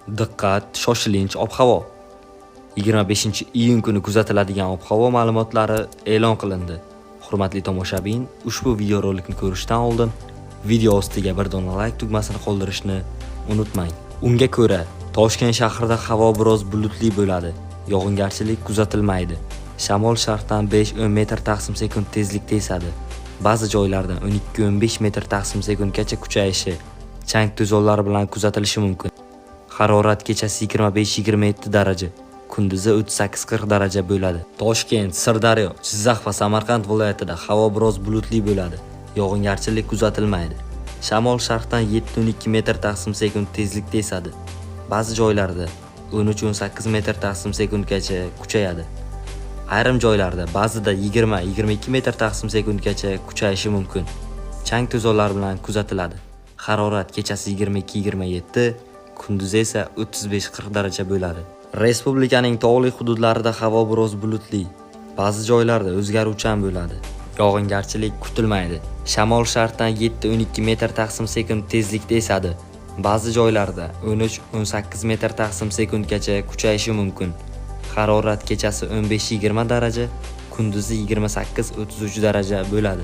Diqqat, shoshilinch ob-havo. 25-iyun kuni kuzatiladigan ob-havo ma'lumotlari e'lon qilindi. Hurmatli tomoshabin, ushbu videorolikni ko'rishdan oldin video ostiga bir dona like tugmasini qoldirishni unutmang. Unga ko'ra, Toshkent shahrida havo biroz bulutli bo'ladi. Yog'ingarchilik kuzatilmaydi. Shamol sharqdan 5-10 metr taqsim sekund tezlikda esadi. Ba'zi joylarda 12-15 metr taqsim sekundgacha kuchayishi, chang to'zonlar bilan kuzatilishi mumkin. Harorat kechasi 25-27 daraja, kunduzi 38-40 daraja bo'ladi. Toshkent, Sirdaryo, Jizzax va Samarqand viloyatida havo biroz bulutli bo'ladi. Yog'ingarchilik kuzatilmaydi. Shamol sharqdan 7-12 metr taqsim sekund tezlikda esadi. Ba'zi joylarda 13-18 metr taqsim sekundgacha kuchayadi. Ayrim joylarda ba'zida 20-22 metr taqsim sekundgacha kuchayishi mumkin. Chang to'zonlar bilan kuzatiladi. Harorat kechasi 22-27, kunduzi esa 35-40 daraja bo'ladi. Respublikaning tog'li hududlarida havo biroz bulutli, ba'zi joylarda o'zgaruvchan bo'ladi. Yog'ingarchilik kutilmaydi. Shamol sharqdan 7-12 metr taqsim sekund tezlikda esadi. Ba'zi joylarda 13-18 metr taqsim sekundgacha kuchayishi mumkin. Harorat kechasi 15-20 daraja, kunduzi 28-33 daraja bo'ladi.